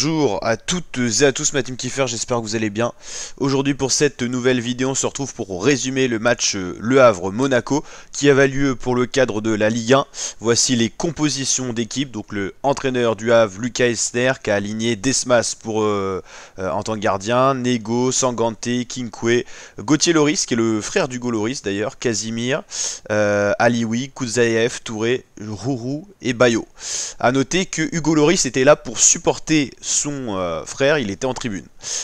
Bonjour à toutes et à tous, ma team Kiefer, j'espère que vous allez bien. Aujourd'hui pour cette nouvelle vidéo, on se retrouve pour résumer le match Le Havre-Monaco qui avait lieu pour le cadre de la Ligue 1. Voici les compositions d'équipe, donc le entraîneur du Havre, Lucas Esner, qui a aligné Desmas en tant que gardien, Nego, Sangante, Kinkwe, Gauthier Loris, qui est le frère d'Hugo Loris d'ailleurs, Casimir, Alioui, Kouzaïev, Touré, Rourou et Bayo. A noter que Hugo Loris était là pour supporter son frère, il était en tribune.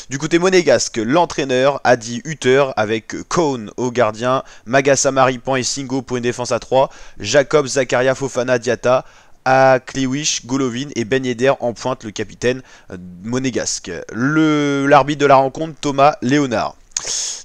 Du côté monégasque, l'entraîneur Adi Hutter avec Cohn au gardien, Magassa Maripan et Singo pour une défense à 3, Jacob, Zakaria, Fofana, Diatta, Akliwish, Golovin et Ben Yedder en pointe, le capitaine monégasque. L'arbitre de la rencontre, Thomas Léonard.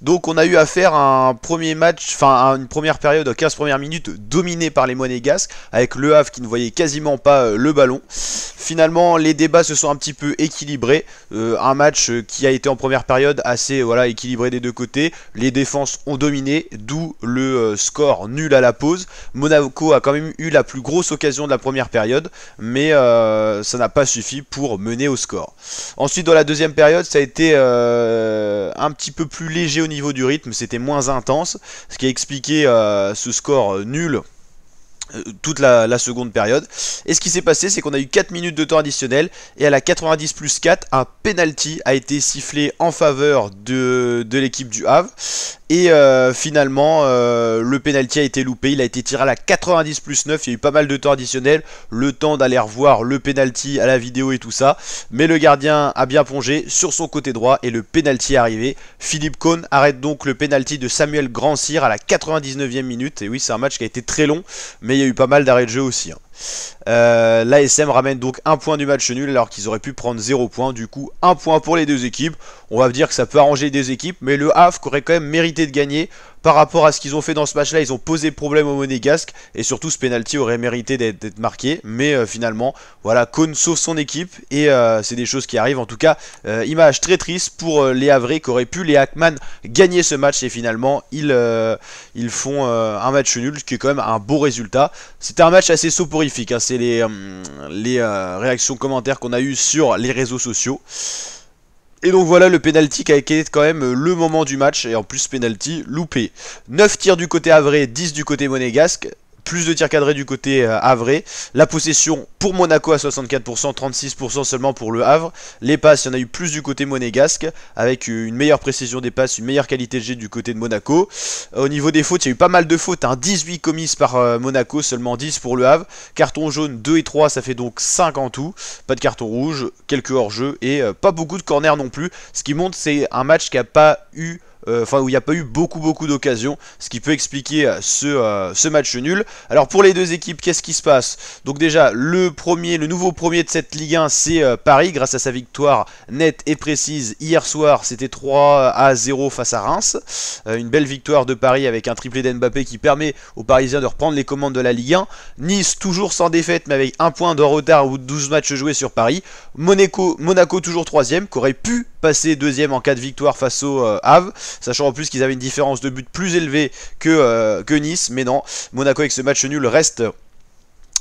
Donc on a eu à faire un premier match, enfin une première période, 15 premières minutes dominée par les Monégasques, avec le Havre qui ne voyait quasiment pas le ballon. Finalement les débats se sont un petit peu équilibrés, un match qui a été en première période assez équilibré des deux côtés. Les défenses ont dominé, d'où le score nul à la pause. Monaco a quand même eu la plus grosse occasion de la première période, mais ça n'a pas suffi pour mener au score. Ensuite dans la deuxième période ça a été un petit peu plus léger au niveau du rythme, c'était moins intense, ce qui a expliqué ce score nul toute la seconde période. Et ce qui s'est passé, c'est qu'on a eu 4 minutes de temps additionnel et à la 90 plus 4, un penalty a été sifflé en faveur de l'équipe du Havre. Et finalement, le penalty a été loupé, il a été tiré à la 90 plus 9, il y a eu pas mal de temps additionnel, le temps d'aller revoir le penalty à la vidéo et tout ça. Mais le gardien a bien plongé sur son côté droit et le penalty est arrivé. Philippe Cohn arrête donc le penalty de Samuel Grand-Cyr à la 99e minute. Et oui, c'est un match qui a été très long, mais il y a eu pas mal d'arrêts de jeu aussi. L'ASM ramène donc un point du match nul alors qu'ils auraient pu prendre 0 points. Du coup, un point pour les deux équipes. On va dire que ça peut arranger des équipes, mais le Havre aurait quand même mérité de gagner. Par rapport à ce qu'ils ont fait dans ce match-là, ils ont posé problème aux Monégasques. Et surtout, ce penalty aurait mérité d'être marqué. Mais finalement, voilà, Cohn sauve son équipe. Et c'est des choses qui arrivent. En tout cas, image très triste pour les Havrais qui auraient pu, les Hackman, gagner ce match. Et finalement, ils font un match nul, ce qui est quand même un beau résultat. C'était un match assez soporifique, hein. C'est les réactions commentaires qu'on a eues sur les réseaux sociaux. Et donc voilà le penalty qui a été quand même le moment du match. Et en plus penalty loupé. 9 tirs du côté havrais, 10 du côté monégasque. Plus de tirs cadrés du côté havrais. La possession pour Monaco à 64%, 36% seulement pour le Havre. Les passes, il y en a eu plus du côté monégasque, avec une meilleure précision des passes, une meilleure qualité de jet du côté de Monaco. Au niveau des fautes, il y a eu pas mal de fautes, 18 commises par Monaco, seulement 10 pour le Havre. Carton jaune 2 et 3, ça fait donc 5 en tout. Pas de carton rouge, quelques hors-jeu et pas beaucoup de corners non plus. Ce qui montre, c'est un match qui n'a pas eu... où il n'y a pas eu beaucoup d'occasions, ce qui peut expliquer ce match nul. Alors pour les deux équipes, qu'est-ce qui se passe? Donc déjà, le nouveau premier de cette Ligue 1, c'est Paris, grâce à sa victoire nette et précise hier soir, c'était 3-0 face à Reims. Une belle victoire de Paris avec un triplé d'Mbappé qui permet aux Parisiens de reprendre les commandes de la Ligue 1. Nice toujours sans défaite, mais avec un point de retard ou 12 matchs joués sur Paris. Monaco toujours 3ème, qui aurait pu passer 2ème en cas de victoire face au Havre, sachant en plus qu'ils avaient une différence de but plus élevée que Nice, mais non, Monaco avec ce match nul reste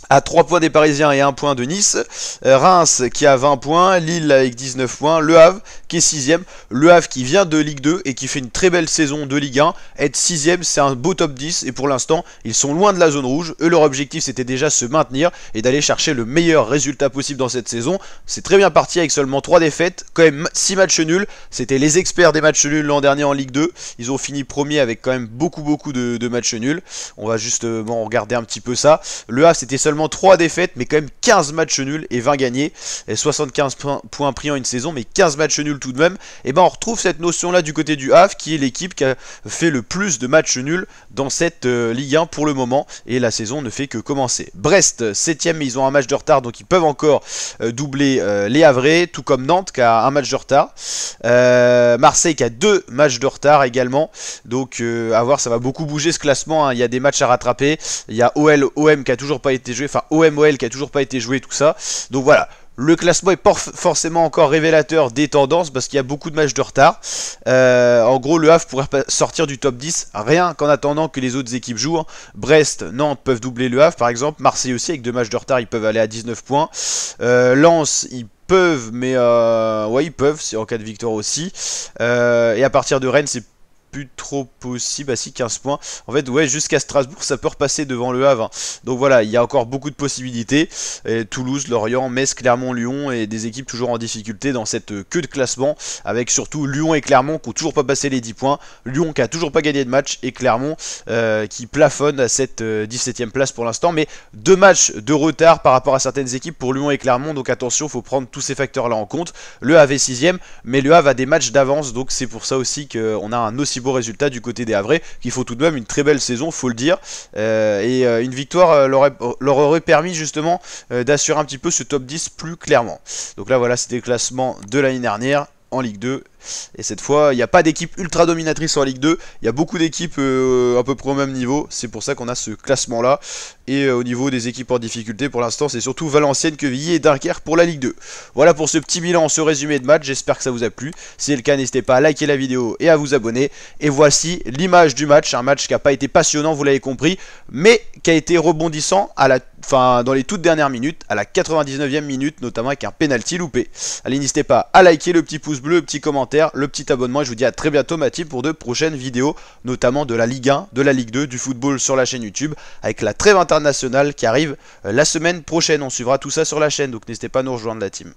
à 3 points des Parisiens et 1 point de Nice. Reims qui a 20 points, Lille avec 19 points, Le Havre qui est 6ème, Le Havre qui vient de Ligue 2 et qui fait une très belle saison de Ligue 1, être 6ème c'est un beau top 10 et pour l'instant ils sont loin de la zone rouge. Eux leur objectif c'était déjà se maintenir et d'aller chercher le meilleur résultat possible dans cette saison. C'est très bien parti avec seulement 3 défaites, quand même 6 matchs nuls, c'était les experts des matchs nuls l'an dernier en Ligue 2, ils ont fini premier avec quand même beaucoup de matchs nuls. On va justement regarder un petit peu ça. Le Havre c'était seulement 3 défaites, mais quand même 15 matchs nuls et 20 gagnés. Et 75 points pris en une saison, mais 15 matchs nuls tout de même. Et ben on retrouve cette notion-là du côté du Havre, qui est l'équipe qui a fait le plus de matchs nuls dans cette Ligue 1 pour le moment. Et la saison ne fait que commencer. Brest, 7ème, mais ils ont un match de retard, donc ils peuvent encore doubler les Havrais, tout comme Nantes qui a un match de retard. Marseille qui a 2 matchs de retard également. Donc à voir, ça va beaucoup bouger ce classement, hein. Il y a des matchs à rattraper. Il y a OM qui a toujours pas été joué. Enfin OM-OL qui a toujours pas été joué, tout ça. Donc voilà, Le classement est pas forcément encore révélateur des tendances parce qu'il y a beaucoup de matchs de retard. En gros, le Havre pourrait sortir du top 10 rien qu'en attendant que les autres équipes jouent. Brest, Nantes peuvent doubler le Havre par exemple. Marseille aussi, avec 2 matchs de retard, ils peuvent aller à 19 points. Lens, ils peuvent, mais ouais, ils peuvent, c'est en cas de victoire aussi. Et à partir de Rennes, c'est plus trop possible. Ah si, 15 points. En fait, ouais, jusqu'à Strasbourg, ça peut repasser devant le Havre, hein. Donc voilà, il y a encore beaucoup de possibilités. Et Toulouse, Lorient, Metz, Clermont, Lyon, et des équipes toujours en difficulté dans cette queue de classement, avec surtout Lyon et Clermont qui n'ont toujours pas passé les 10 points. Lyon qui a toujours pas gagné de match, et Clermont qui plafonne à cette 17ème place pour l'instant. Mais 2 matchs de retard par rapport à certaines équipes pour Lyon et Clermont. Donc attention, il faut prendre tous ces facteurs-là en compte. Le Havre est 6ème, mais le Havre a des matchs d'avance. Donc c'est pour ça aussi qu'on a un aussi beau résultat du côté des Havrais, qui font tout de même une très belle saison, faut le dire, une victoire leur aurait permis justement d'assurer un petit peu ce top 10 plus clairement. Donc là voilà, c'était le classement de l'année dernière en Ligue 2. Et cette fois, il n'y a pas d'équipe ultra dominatrice en Ligue 2. Il y a beaucoup d'équipes à peu près au même niveau. C'est pour ça qu'on a ce classement-là. Et au niveau des équipes en difficulté, pour l'instant, c'est surtout Valenciennes, Quevilly et Dunkerque pour la Ligue 2. Voilà pour ce petit bilan, ce résumé de match. J'espère que ça vous a plu. Si c'est le cas, n'hésitez pas à liker la vidéo et à vous abonner. Et voici l'image du match. Un match qui n'a pas été passionnant, vous l'avez compris, mais qui a été rebondissant dans les toutes dernières minutes, à la 99e minute, notamment avec un penalty loupé. Allez, n'hésitez pas à liker, le petit pouce bleu, le petit commentaire, le petit abonnement, et je vous dis à très bientôt ma team pour de prochaines vidéos, notamment de la Ligue 1, de la Ligue 2, du football sur la chaîne YouTube, avec la trêve internationale qui arrive la semaine prochaine. On suivra tout ça sur la chaîne, donc n'hésitez pas à nous rejoindre la team.